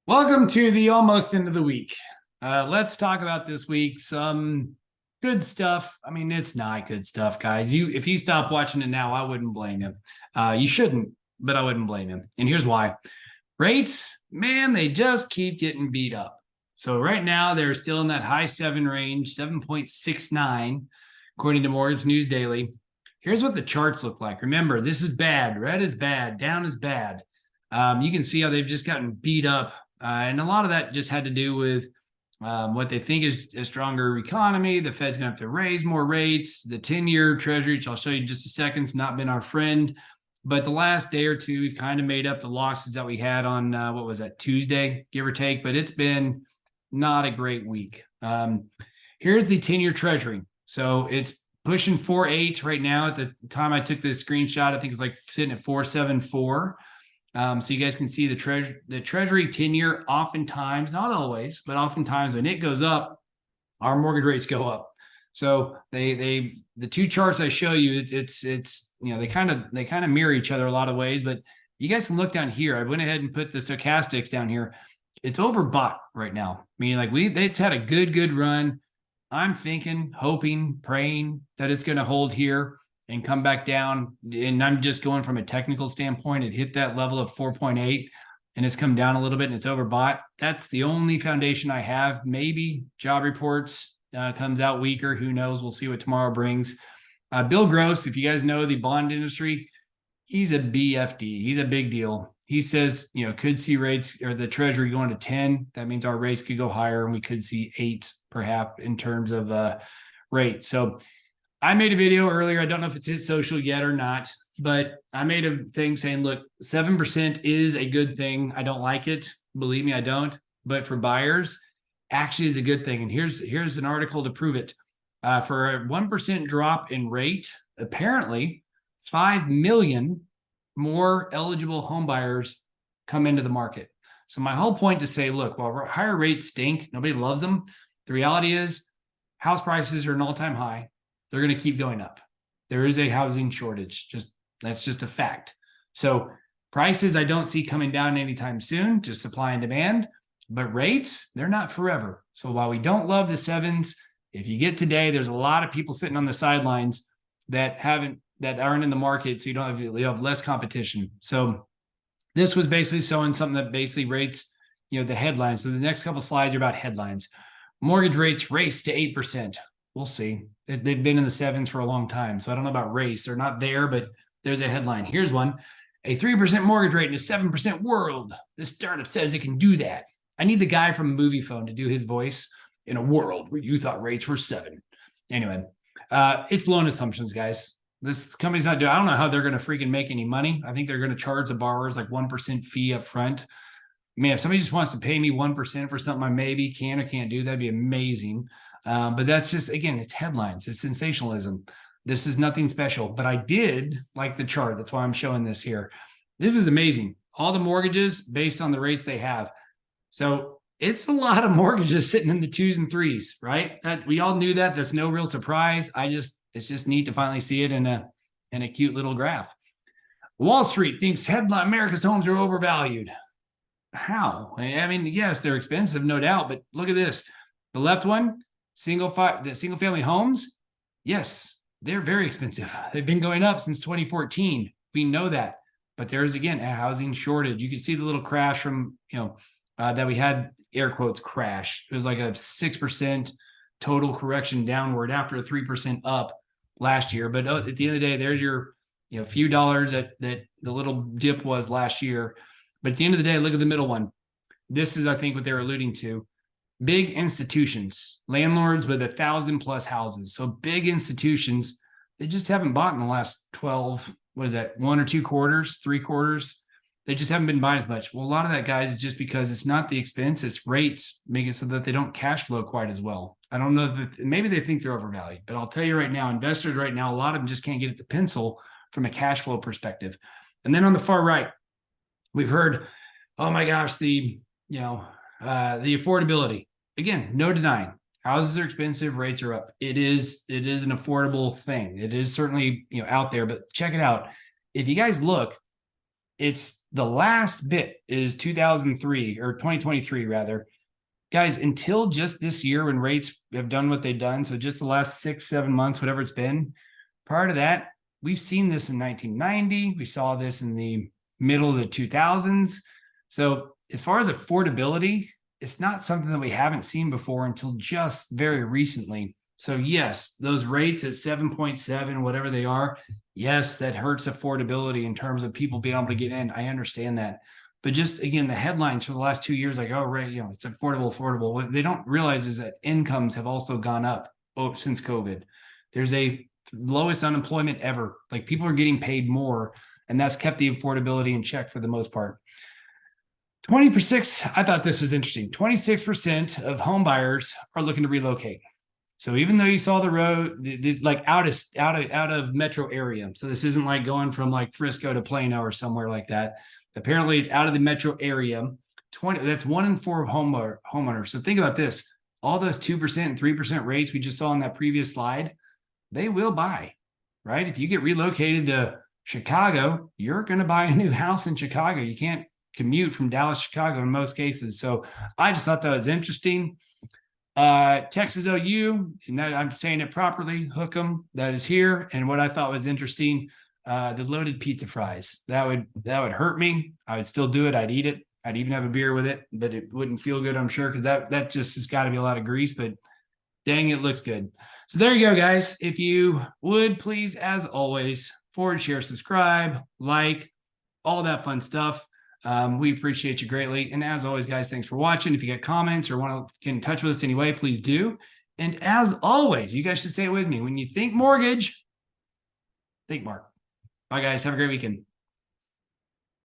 Welcome to the almost end of the week. Let's talk about this week. Some good stuff. I mean, it's not good stuff, guys. If you stop watching it now, I wouldn't blame you. You shouldn't, but I wouldn't blame you. And here's why. Rates, man, they just keep getting beat up. So right now, they're still in that high 7 range, 7.69, according to Mortgage News Daily. Here's what the charts look like. Remember, this is bad. Red is bad. Down is bad. You can see how they've just gotten beat up. And a lot of that just had to do with what they think is a stronger economy. The Fed's going to have to raise more rates. The 10-year Treasury, which I'll show you in just a second, has not been our friend. But the last day or two, we've kind of made up the losses that we had on, what was that, Tuesday, give or take. But it's been not a great week. Here's the 10-year Treasury. So it's pushing 4.8 right now. At the time I took this screenshot, I think it's like sitting at 4.74. So you guys can see the Treasury 10-year, oftentimes, not always, but oftentimes when it goes up, our mortgage rates go up. So the two charts I show you, it's they kind of mirror each other a lot of ways. But you guys can look down here. I went ahead and put the stochastics down here. It's overbought right now. Meaning like it's had a good run. I'm thinking, hoping, praying that it's going to hold here and come back down. And I'm just going from a technical standpoint. It hit that level of 4.8 and it's come down a little bit and it's overbought. That's the only foundation I have. Maybe job reports comes out weaker. Who knows? We'll see what tomorrow brings. Bill Gross, if you guys know the bond industry, he's a BFD. He's a big deal. He says, could see rates or the Treasury going to 10. That means our rates could go higher and we could see 8 perhaps in terms of rate. So I made a video earlier. I don't know if it's hit social yet or not, but I made a thing saying, look, 7% is a good thing. I don't like it. Believe me, I don't. But for buyers, actually is a good thing. And here's an article to prove it. For a 1% drop in rate, apparently 5 million more eligible home buyers come into the market. So my whole point to say, look, while higher rates stink, nobody loves them. The reality is house prices are an all-time high. They're going to keep going up. There is a housing shortage. That's just a fact. So prices I don't see coming down anytime soon, just supply and demand. But rates, they're not forever. So while we don't love the 7s, if you get today, there's a lot of people sitting on the sidelines that aren't in the market. So you have less competition. So this was basically showing something that basically rates, the headlines. So the next couple slides are about headlines. Mortgage rates race to 8%. We'll see. They've been in the 7s for a long time. So I don't know about race. They're not there, but there's a headline. Here's one. A 3% mortgage rate in a 7% world. This startup says it can do that. I need the guy from Movie Phone to do his voice in a world where you thought rates were 7. Anyway, it's loan assumptions, guys. This company's not doing, I don't know how they're going to freaking make any money. I think they're going to charge the borrowers like 1% fee up front. Man, if somebody just wants to pay me 1% for something I maybe can or can't do, that'd be amazing. But that's just, again, it's headlines. It's sensationalism. This is nothing special. But I did like the chart. That's why I'm showing this here. This is amazing. All the mortgages based on the rates they have. So it's a lot of mortgages sitting in the 2s and 3s, right? That we all knew that. That's no real surprise. It's just neat to finally see it in a cute little graph. Wall Street thinks America's homes are overvalued. How? I mean, yes, they're expensive, no doubt. But look at this. The left one. The single family homes, yes, they're very expensive. They've been going up since 2014. We know that, but there's again a housing shortage. You can see the little crash from that we had, air quotes, crash. It was like a 6% total correction downward after a 3% up last year. But at the end of the day, there's your few dollars that the little dip was last year. But at the end of the day, look at the middle one. This is, I think, what they're alluding to. Big institutions, landlords with 1,000+ houses. So big institutions, they just haven't bought in the last 12, 1 or 2 quarters, 3 quarters. They just haven't been buying as much. Well, a lot of that, guys, is just because it's not the expense, it's rates make it so that they don't cash flow quite as well. I don't know that maybe they think they're overvalued, but I'll tell you right now, investors right now, a lot of them just can't get it to pencil from a cash flow perspective. And then on the far right, we've heard, oh my gosh, the affordability. Again, no denying. Houses are expensive, rates are up. It is an affordable thing. It is certainly out there, but check it out. If you guys look, it's The last bit is 2003 or 2023 rather. Guys, until just this year when rates have done what they've done, so just the last 6-7 months, whatever it's been, prior to that, we've seen this in 1990. We saw this in the middle of the 2000s. So as far as affordability, it's not something that we haven't seen before until just very recently. So yes, those rates at 7.7, whatever they are, yes, that hurts affordability in terms of people being able to get in. I understand that. But just again, the headlines for the last 2 years, like, oh, right, it's affordable. What they don't realize is that incomes have also gone up since COVID. There's a lowest unemployment ever. Like people are getting paid more, and that's kept the affordability in check for the most part. 20%, I thought this was interesting. 26% of home buyers are looking to relocate. So even though you saw the road like out of metro area, so this isn't like going from like Frisco to Plano or somewhere like that. Apparently, it's out of the metro area. 20, that's 1 in 4 homeowners. So think about this: all those 2% and 3% rates we just saw on that previous slide, they will buy, right? If you get relocated to Chicago, you're going to buy a new house in Chicago. You can't commute from Dallas, Chicago in most cases. So I just thought that was interesting. Texas OU, and that I'm saying it properly, Hook'em, that is here. And what I thought was interesting, the loaded pizza fries. That would hurt me. I would still do it. I'd eat it. I'd even have a beer with it, but it wouldn't feel good, I'm sure, because that just has got to be a lot of grease, but dang, it looks good. So there you go, guys. If you would please, as always, forward, share, subscribe, like, all that fun stuff. We appreciate you greatly. And as always, guys, thanks for watching. If you got comments or want to get in touch with us anyway, please do. And as always, you guys should say it with me. When you think mortgage, think Mark. Bye, guys. Have a great weekend.